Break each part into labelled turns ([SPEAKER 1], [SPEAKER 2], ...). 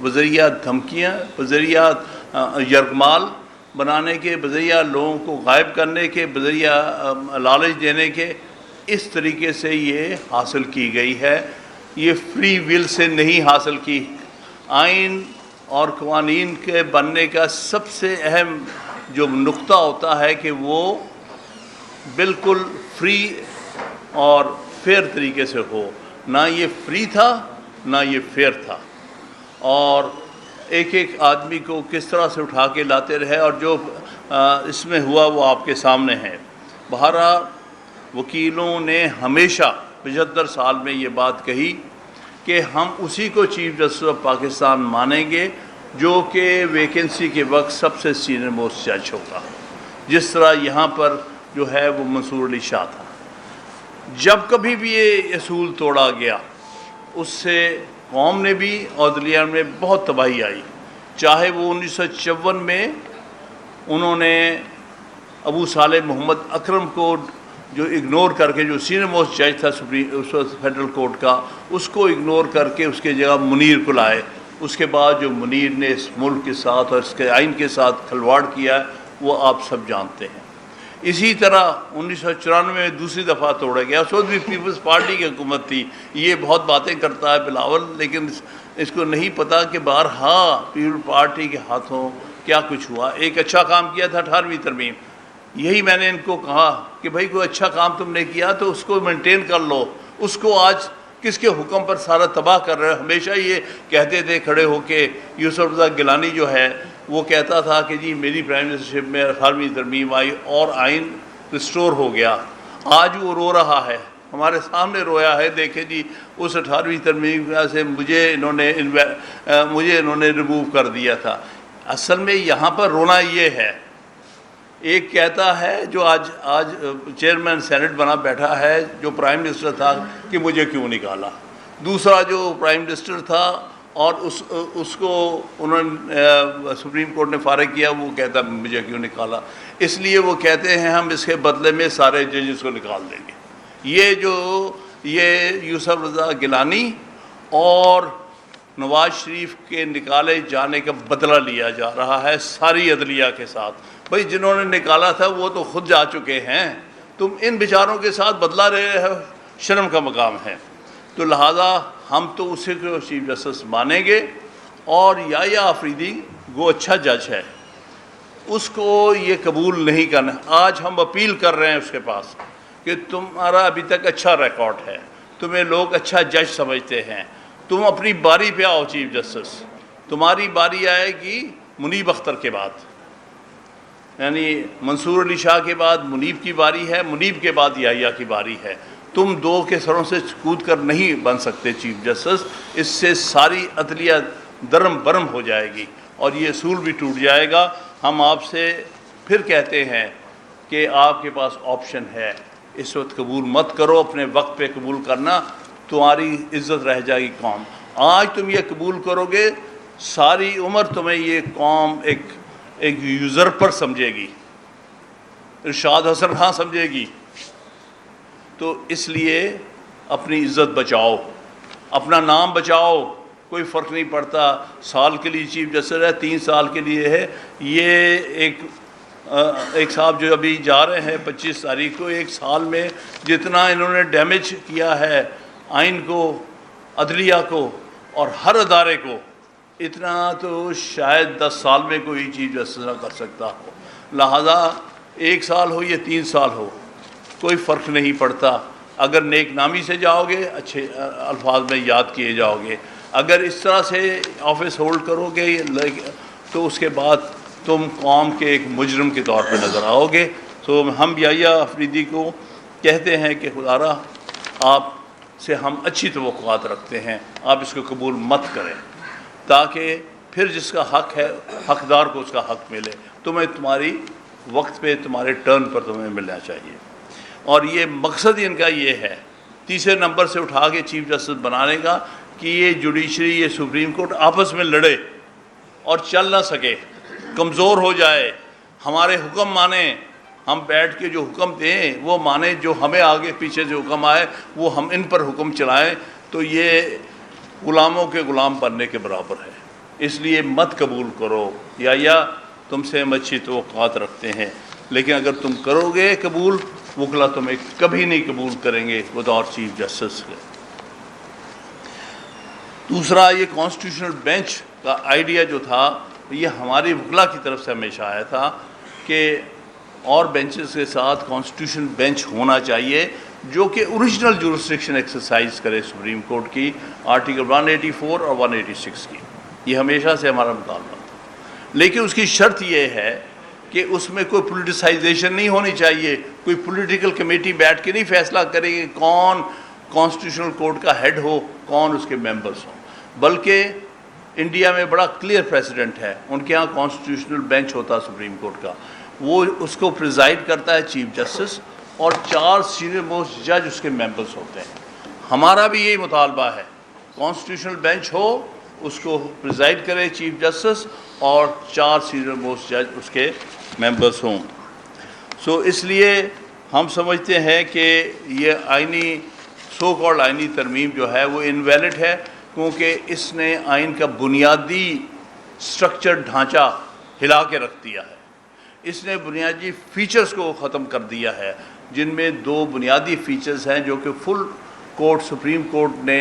[SPEAKER 1] بذریعہ دھمکیاں، بذریعہ یرغمال بنانے کے، بذریعہ لوگوں کو غائب کرنے کے، بذریعہ لالچ دینے کے، اس طریقے سے یہ حاصل کی گئی ہے۔ یہ فری ول سے نہیں حاصل کی۔ آئین اور قوانین کے بننے کا سب سے اہم جو نقطہ ہوتا ہے کہ وہ بالکل فری اور فیئر طریقے سے ہو۔ نہ یہ فری تھا نہ یہ فیئر تھا، اور ایک ایک آدمی کو کس طرح سے اٹھا کے لاتے رہے، اور جو اس میں ہوا وہ آپ کے سامنے ہے۔ بہرحال وکیلوں نے ہمیشہ 75 سال میں یہ بات کہی کہ ہم اسی کو چیف جسٹس آف پاکستان مانیں گے جو کہ ویکنسی کے وقت سب سے سینئر موسٹ جج ہوگا، جس طرح یہاں پر جو ہے وہ منصور علی شاہ تھا۔ جب کبھی بھی یہ اصول توڑا گیا اس سے قوم نے بھی اور عدلیہ میں بہت تباہی آئی، چاہے وہ 1954 میں انہوں نے ابو صالح محمد اکرم کو جو اگنور کر کے، جو سینئر موسٹ جج تھا اس وقت فیڈرل کورٹ کا، اس کو اگنور کر کے اس کے جگہ منیر کو لائے۔ اس کے بعد جو منیر نے اس ملک کے ساتھ اور اس کے آئین کے ساتھ کھلواڑ کیا ہے وہ آپ سب جانتے ہیں۔ اسی طرح 1994 میں دوسری دفعہ توڑا گیا، اس وقت بھی پیپلز پارٹی کی حکومت تھی۔ یہ بہت باتیں کرتا ہے بلاول، لیکن اس کو نہیں پتا کہ بارہا پیپلز پارٹی کے ہاتھوں کیا کچھ ہوا۔ ایک اچھا کام کیا تھا 18ویں ترمیم، یہی میں نے ان کو کہا کہ بھائی کوئی اچھا کام تم نے کیا تو اس کو مینٹین کر لو، اس کو آج کس کے حکم پر سارا تباہ کر رہے ہو۔ ہمیشہ یہ کہتے تھے کھڑے ہو کے، یوسف رضا گیلانی جو ہے وہ کہتا تھا کہ جی میری پرائم منسٹرشپ میں 18ویں ترمیم آئی اور آئین ریسٹور ہو گیا۔ آج وہ رو رہا ہے، ہمارے سامنے رویا ہے، دیکھیں جی اس 18ویں ترمیم سے مجھے انہوں نے ریموو کر دیا تھا۔ اصل میں یہاں پر رونا یہ ہے، ایک کہتا ہے جو آج چیئرمین سینٹ بنا بیٹھا ہے جو پرائم منسٹر تھا کہ مجھے کیوں نکالا، دوسرا جو پرائم منسٹر تھا اور اس کو انہوں نے سپریم کورٹ نے فارغ کیا، وہ کہتا مجھے کیوں نکالا۔ اس لیے وہ کہتے ہیں ہم اس کے بدلے میں سارے ججز کو نکال دیں گے۔ یہ یوسف رضا گیلانی اور نواز شریف کے نکالے جانے کا بدلہ لیا جا رہا ہے ساری عدلیہ کے ساتھ۔ بھائی جنہوں نے نکالا تھا وہ تو خود جا چکے ہیں، تم ان بیچاروں کے ساتھ بدلہ لے رہے ہو، شرم کا مقام ہے۔ تو لہٰذا ہم تو اسی کو چیف جسٹس مانیں گے، اور یحییٰ آفریدی وہ اچھا جج ہے، اس کو یہ قبول نہیں کرنا۔ آج ہم اپیل کر رہے ہیں اس کے پاس کہ تمہارا ابھی تک اچھا ریکارڈ ہے، تمہیں لوگ اچھا جج سمجھتے ہیں، تم اپنی باری پہ آؤ چیف جسٹس۔ تمہاری باری آئے گی منیب اختر کے بعد، یعنی منصور علی شاہ کے بعد منیب کی باری ہے، منیب کے بعد یحییٰ کی باری ہے۔ تم دو کے سروں سے کود کر نہیں بن سکتے چیف جسٹس، اس سے ساری عدلیہ درم برم ہو جائے گی اور یہ اصول بھی ٹوٹ جائے گا۔ ہم آپ سے پھر کہتے ہیں کہ آپ کے پاس آپشن ہے، اس وقت قبول مت کرو، اپنے وقت پہ قبول کرنا، تمہاری عزت رہ جائے گی قوم۔ آج تم یہ قبول کرو گے، ساری عمر تمہیں یہ قوم ایک یوزرپر سمجھے گی، ارشاد حسن خان سمجھے گی۔ تو اس لیے اپنی عزت بچاؤ، اپنا نام بچاؤ، کوئی فرق نہیں پڑتا سال کے لیے چیف جسٹس ہے، 3 سال کے لیے ہے۔ یہ ایک صاحب جو ابھی جا رہے ہیں 25 تاریخ کو، 1 سال میں جتنا انہوں نے ڈیمیج کیا ہے آئین کو، عدلیہ کو اور ہر ادارے کو، اتنا تو شاید 10 سال میں کوئی چیف جسٹس نہ کر سکتا ہو۔ لہذا 1 سال ہو یا 3 سال ہو، کوئی فرق نہیں پڑتا۔ اگر نیک نامی سے جاؤ گے، اچھے الفاظ میں یاد کیے جاؤ گے، اگر اس طرح سے آفس ہولڈ کرو گے تو اس کے بعد تم قوم کے ایک مجرم کے طور پہ نظر آؤ گے۔ تو ہم یحییٰ آفریدی کو کہتے ہیں کہ خدا را آپ سے ہم اچھی توقعات رکھتے ہیں، آپ اس کو قبول مت کریں، تاکہ پھر جس کا حق ہے حقدار کو اس کا حق ملے۔ تمہیں تمہاری وقت پہ تمہارے ٹرن پر تمہیں ملنا چاہیے، اور یہ مقصد ان کا یہ ہے 3 نمبر سے اٹھا کے چیف جسٹس بنانے کا کہ یہ جوڈیشری، یہ سپریم کورٹ آپس میں لڑے اور چل نہ سکے، کمزور ہو جائے، ہمارے حکم مانیں، ہم بیٹھ کے جو حکم دیں وہ مانیں، جو ہمیں آگے پیچھے سے حکم آئے وہ ہم ان پر حکم چلائیں، تو یہ غلاموں کے غلام بننے کے برابر ہے۔ اس لیے مت قبول کرو، یا تم سے ہم اچھی توقعات رکھتے ہیں، لیکن اگر تم کرو گے قبول، وکلا تمہیں کبھی نہیں قبول کریں گے وداؤٹ چیف جسٹس کے۔ دوسرا، یہ کانسٹیٹیوشنل بینچ کا آئیڈیا جو تھا یہ ہماری وکلا کی طرف سے ہمیشہ آیا تھا کہ اور بینچز کے ساتھ کانسٹیٹیوشن بینچ ہونا چاہیے جو کہ اوریجنل جورسڈکشن ایکسرسائز کرے سپریم کورٹ کی، آرٹیکل 184 اور 186 کی۔ یہ ہمیشہ سے ہمارا مطالبہ تھا، لیکن اس کی شرط یہ ہے کہ اس میں کوئی پولیٹیسائزیشن نہیں ہونی چاہیے، کوئی پولیٹیکل کمیٹی بیٹھ کے نہیں فیصلہ کرے کہ کون کانسٹیٹیوشنل کورٹ کا ہیڈ ہو، کون اس کے ممبرس ہوں، بلکہ انڈیا میں بڑا کلیئر پریسیڈنٹ ہے، ان کے ہاں کانسٹیٹیوشنل بینچ ہوتا ہے سپریم کورٹ کا، وہ اس کو پریزائڈ کرتا ہے چیف جسٹس، اور 4 سینئر موسٹ جج اس کے ممبرس ہوتے ہیں۔ ہمارا بھی یہی مطالبہ ہے، کانسٹیٹیوشنل بینچ ہو، اس کو پریزائڈ کرے چیف جسٹس، اور 4 سینئر موسٹ جج اس کے ممبرس ہوں۔ اس لیے ہم سمجھتے ہیں کہ یہ آئینی سو کالڈ آئینی ترمیم جو ہے وہ انویلڈ ہے، کیونکہ اس نے آئین کا بنیادی سٹرکچر ڈھانچہ ہلا کے رکھ دیا ہے، اس نے بنیادی فیچرز کو ختم کر دیا ہے، جن میں 2 بنیادی فیچرز ہیں جو کہ فل کورٹ سپریم کورٹ نے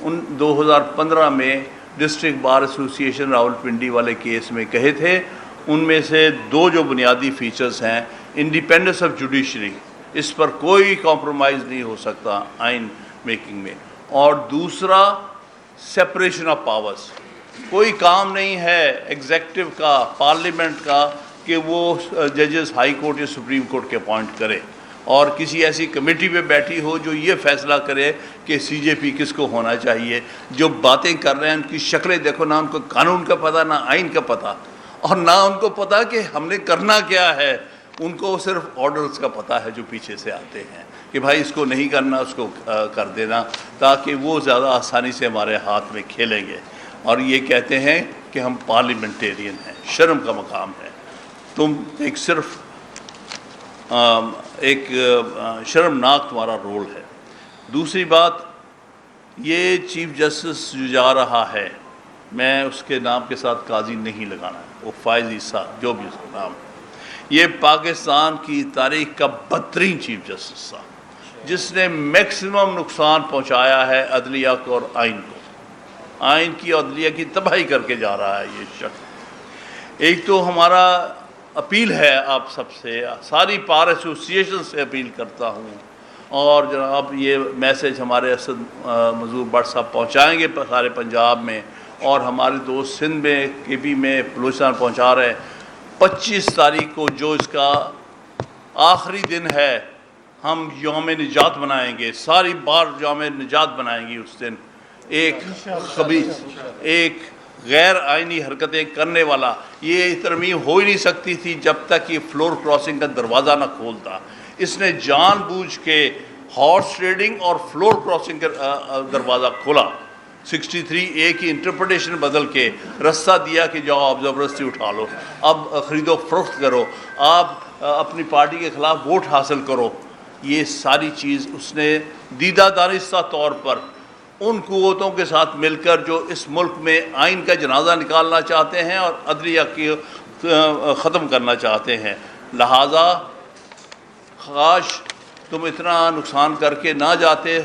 [SPEAKER 1] 2015 میں ڈسٹرکٹ بار ایسوسی ایشن راولپنڈی والے کیس میں کہے تھے۔ ان میں سے 2 جو بنیادی فیچرز ہیں، انڈیپینڈنس آف جوڈیشری، اس پر کوئی کمپرومائز نہیں ہو سکتا آئین میکنگ میں، اور دوسرا سیپریشن آف پاورز، کوئی کام نہیں ہے ایگزیکٹو کا، پارلیمنٹ کا، کہ وہ ججز ہائی کورٹ یا سپریم کورٹ کے اپوائنٹ کرے اور کسی ایسی کمیٹی پہ بیٹھی ہو جو یہ فیصلہ کرے کہ سی جے پی کس کو ہونا چاہیے۔ جو باتیں کر رہے ہیں ان کی شکلیں دیکھو، نہ ان کو قانون کا پتہ، نہ آئین کا پتہ، اور نہ ان کو پتہ کہ ہم نے کرنا کیا ہے، ان کو صرف آرڈرز کا پتہ ہے جو پیچھے سے آتے ہیں کہ بھائی اس کو نہیں کرنا، اس کو کر دینا، تاکہ وہ زیادہ آسانی سے ہمارے ہاتھ میں کھیلیں گے، اور یہ کہتے ہیں کہ ہم پارلیمنٹیرین ہیں۔ شرم کا مقام ہے، تم صرف ایک شرمناک تمہارا رول ہے۔ دوسری بات، یہ چیف جسٹس جو جا رہا ہے، میں اس کے نام کے ساتھ قاضی نہیں لگانا ہے، وہ فائز عیسیٰ جو بھی اس کا نام، یہ پاکستان کی تاریخ کا بدترین چیف جسٹس تھا، جس نے میکسیمم نقصان پہنچایا ہے عدلیہ کو اور آئین کو، آئین کی اور عدلیہ کی تباہی کر کے جا رہا ہے یہ شخص۔ ایک تو ہمارا اپیل ہے آپ سب سے، ساری بار ایسوسی ایشن سے اپیل کرتا ہوں، اور جناب یہ میسیج ہمارے اسد منظور بٹ صاحب پہنچائیں گے سارے پنجاب میں، اور ہمارے دوست سندھ میں، کے پی میں، بلوچستان پہنچا رہے ہیں۔ 25 تاریخ کو جو اس کا آخری دن ہے، ہم یوم نجات منائیں گے، ساری بار یوم نجات بنائیں گے اس دن۔ ایک خبیث، ایک غیر آئینی حرکتیں کرنے والا، یہ ترمیم ہو ہی نہیں سکتی تھی جب تک یہ فلور کراسنگ کا دروازہ نہ کھولتا۔ اس نے جان بوجھ کے ہارس ٹریڈنگ اور فلور کراسنگ کا دروازہ کھولا، 63A کی انٹرپریٹیشن بدل کے رستہ دیا کہ جاؤ آپ زبردستی اٹھا لو، اب خرید و فروخت کرو، آپ اپنی پارٹی کے خلاف ووٹ حاصل کرو۔ یہ ساری چیز اس نے دیدہ دانستہ طور پر ان قوتوں کے ساتھ مل کر جو اس ملک میں آئین کا جنازہ نکالنا چاہتے ہیں اور عدلیہ کی ختم کرنا چاہتے ہیں، لہٰذا کاش تم اتنا نقصان کر کے نہ جاتے،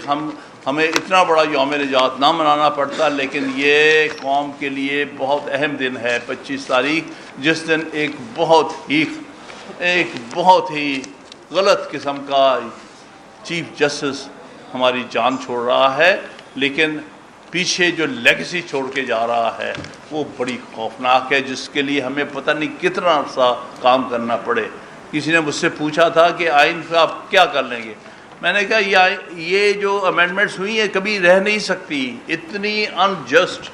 [SPEAKER 1] ہمیں اتنا بڑا یوم نجات نہ منانا پڑتا، لیکن یہ قوم کے لیے بہت اہم دن ہے 25 تاریخ، جس دن ایک بہت ہی غلط قسم کا چیف جسٹس ہماری جان چھوڑ رہا ہے، لیکن پیچھے جو لیگیسی چھوڑ کے جا رہا ہے وہ بڑی خوفناک ہے، جس کے لیے ہمیں پتہ نہیں کتنا عرصہ کام کرنا پڑے۔ کسی نے مجھ سے پوچھا تھا کہ آئین کا آپ کیا کر لیں گے، میں نے کہا یہ جو امینڈمنٹس ہوئی ہیں کبھی رہ نہیں سکتی، اتنی انجسٹ،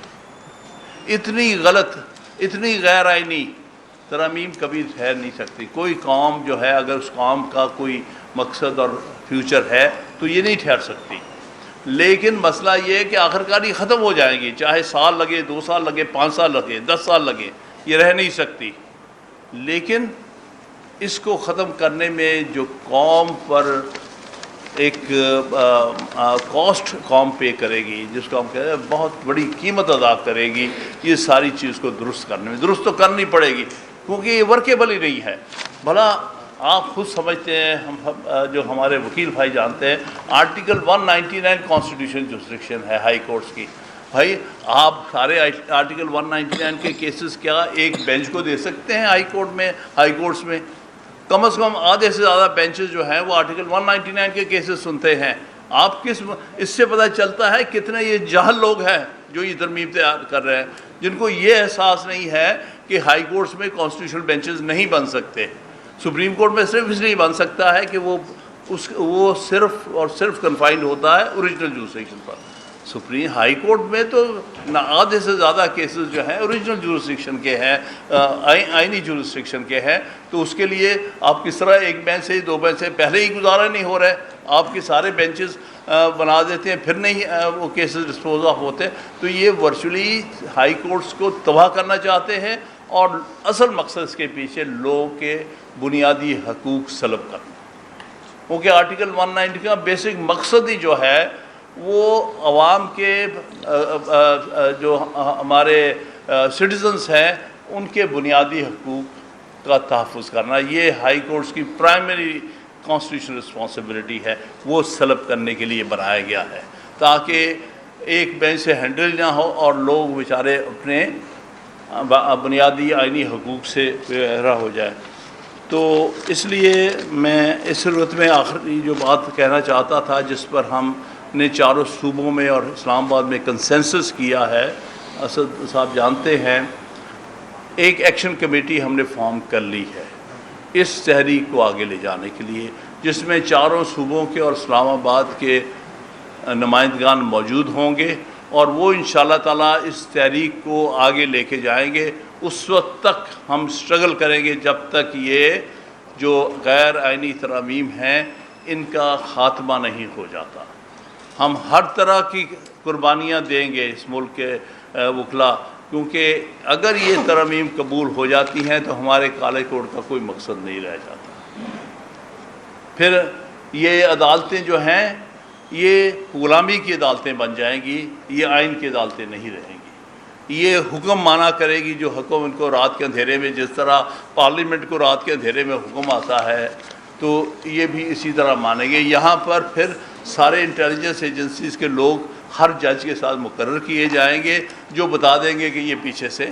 [SPEAKER 1] اتنی غلط، اتنی غیر آئینی ترامیم کبھی ٹھہر نہیں سکتی۔ کوئی قوم جو ہے اگر اس قوم کا کوئی مقصد اور فیوچر ہے تو یہ نہیں ٹھہر سکتی، لیکن مسئلہ یہ ہے کہ آخرکار یہ ختم ہو جائیں گی، چاہے سال لگے، 2 سال لگے، 5 سال لگے، 10 سال لگے، یہ رہ نہیں سکتی۔ لیکن اس کو ختم کرنے میں جو قوم پر ایک کاسٹ قوم پے کرے گی، جس کو ہم کہتے ہیں بہت بڑی قیمت ادا کرے گی یہ ساری چیز کو درست کرنے میں۔ درست تو کرنی پڑے گی کیونکہ یہ ورکیبل ہی نہیں ہے۔ بھلا آپ خود سمجھتے ہیں، ہم جو ہمارے وکیل بھائی جانتے ہیں، آرٹیکل 199 کانسٹیٹیوشن جورسڈکشن ہے ہائی کورٹس کی۔ بھائی آپ سارے آرٹیکل 199 کے کیسز کیا ایک بینچ کو دے سکتے ہیں ہائی کورٹس میں؟ کم از کم آدھے سے زیادہ بینچز جو ہیں وہ آرٹیکل 199 کے کیسز سنتے ہیں۔ آپ اس سے پتہ چلتا ہے کتنے یہ جاہل لوگ ہیں جو یہ ترمیم تیار کر رہے ہیں، جن کو یہ احساس نہیں ہے کہ ہائی کورٹس میں کانسٹیٹیوشنل بینچز نہیں بن سکتے۔ سپریم کورٹ میں صرف اس لیے بن سکتا ہے کہ وہ صرف اور صرف کنفائنڈ ہوتا ہے اوریجنل جورسڈکشن پر۔ سپریم ہائی کورٹ میں تو آدھے سے زیادہ کیسز جو ہیں اوریجنل جورسڈکشن کے ہیں، آئینی جورسڈکشن کے ہیں، تو اس کے لیے آپ کس طرح ایک بینچ سے 2 بینچ سے پہلے ہی گزارا نہیں ہو رہا ہے، آپ کے سارے بینچز بنا دیتے ہیں، پھر نہیں وہ کیسز ڈسپوز آف ہوتے۔ تو یہ ورچولی ہائی کورٹس کو تباہ کرنا چاہتے ہیں، اور اصل مقصد اس کے پیچھے لوگوں کے بنیادی حقوق سلب کرنا، کیونکہ آرٹیکل 190 کا بیسک مقصد ہی جو ہے وہ عوام کے جو ہمارے سٹیزنز ہیں ان کے بنیادی حقوق کا تحفظ کرنا۔ یہ ہائی کورٹس کی پرائمری کانسٹیٹیوشنل رسپانسبلٹی ہے، وہ سلب کرنے کے لیے بنایا گیا ہے تاکہ ایک بینچ سے ہینڈل نہ ہو اور لوگ بیچارے اپنے بنیادی آئینی حقوق سے بہرہ ہو جائے۔ تو اس لیے میں اس صورت میں آخری جو بات کہنا چاہتا تھا، جس پر ہم نے چاروں صوبوں میں اور اسلام آباد میں کنسنسس کیا ہے، اسد صاحب جانتے ہیں، ایک ایکشن کمیٹی ہم نے فارم کر لی ہے اس تحریک کو آگے لے جانے کے لیے، جس میں چاروں صوبوں کے اور اسلام آباد کے نمائندگان موجود ہوں گے، اور وہ انشاءاللہ تعالیٰ اس تحریک کو آگے لے کے جائیں گے۔ اس وقت تک ہم سٹرگل کریں گے جب تک یہ جو غیر آئینی ترامیم ہیں ان کا خاتمہ نہیں ہو جاتا۔ ہم ہر طرح کی قربانیاں دیں گے اس ملک کے وکلا، کیونکہ اگر یہ ترامیم قبول ہو جاتی ہیں تو ہمارے کالے کوڈ کا کوئی مقصد نہیں رہ جاتا۔ پھر یہ عدالتیں جو ہیں یہ غلامی کی عدالتیں بن جائیں گی، یہ آئین کی عدالتیں نہیں رہیں گی۔ یہ حکم مانا کرے گی، جو حکم ان کو رات کے اندھیرے میں، جس طرح پارلیمنٹ کو رات کے اندھیرے میں حکم آتا ہے، تو یہ بھی اسی طرح مانیں گے۔ یہاں پر پھر سارے انٹیلیجنس ایجنسیز کے لوگ ہر جج کے ساتھ مقرر کیے جائیں گے، جو بتا دیں گے کہ یہ پیچھے سے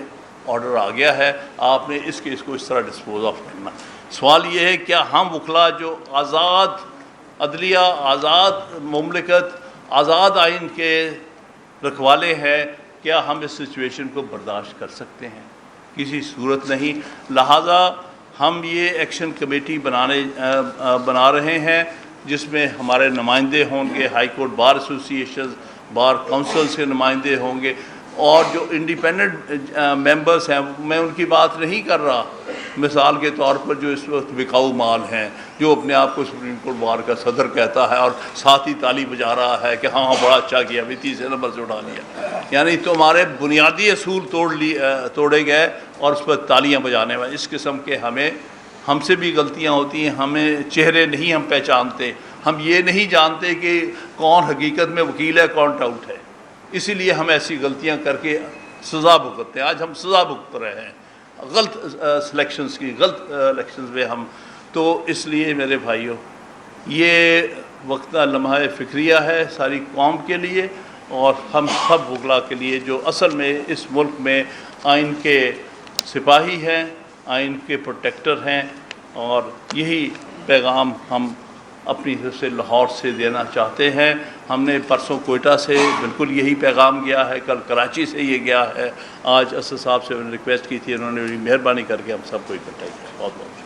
[SPEAKER 1] آرڈر آ گیا ہے، آپ نے اس کیس کو اس طرح ڈسپوز آف کرنا۔ سوال یہ ہے کیا ہم وکلا جو آزاد عدلیہ، آزاد مملکت، آزاد آئین کے رکھوالے ہیں، کیا ہم اس سچویشن کو برداشت کر سکتے ہیں؟ کسی صورت نہیں۔ لہٰذا ہم یہ ایکشن کمیٹی بنا رہے ہیں، جس میں ہمارے نمائندے ہوں گے، high court bar association, bar councils کے نمائندے ہوں گے، اور جو انڈیپینڈنٹ ممبرز ہیں، میں ان کی بات نہیں کر رہا، مثال کے طور پر جو اس وقت بکاؤ مال ہیں، جو اپنے آپ کو سپریم کورٹ بار کا صدر کہتا ہے اور ساتھ ہی تالی بجا رہا ہے کہ ہاں بڑا اچھا کیا، ابھی 30 نمبر سے اٹھا لیا، یعنی تمہارے بنیادی اصول توڑے گئے اور اس پر تالیاں بجانے والے۔ اس قسم کے ہم سے بھی غلطیاں ہوتی ہیں، ہمیں چہرے نہیں ہم پہچانتے، ہم یہ نہیں جانتے کہ کون حقیقت میں وکیل ہے کون ٹاؤٹ ہے، اسی لیے ہم ایسی غلطیاں کر کے سزا بھگتتے ہیں۔ آج ہم سزا بھگت رہے ہیں غلط سلیکشنز کی، غلط الیکشنز میں ہم۔ تو اس لیے میرے بھائیوں، یہ وقت لمحہ فکریہ ہے ساری قوم کے لیے اور ہم سب وکلا کے لیے، جو اصل میں اس ملک میں آئین کے سپاہی ہیں، آئین کے پروٹیکٹر ہیں، اور یہی پیغام ہم اپنی طرف سے لاہور سے دینا چاہتے ہیں۔ ہم نے پرسوں کوئٹہ سے بالکل یہی پیغام گیا ہے، کل کراچی سے یہ گیا ہے، آج اسد صاحب سے ریکویسٹ کی تھی، انہوں نے بڑی مہربانی کر کے ہم سب کو اکٹھا کیا۔ بہت بہت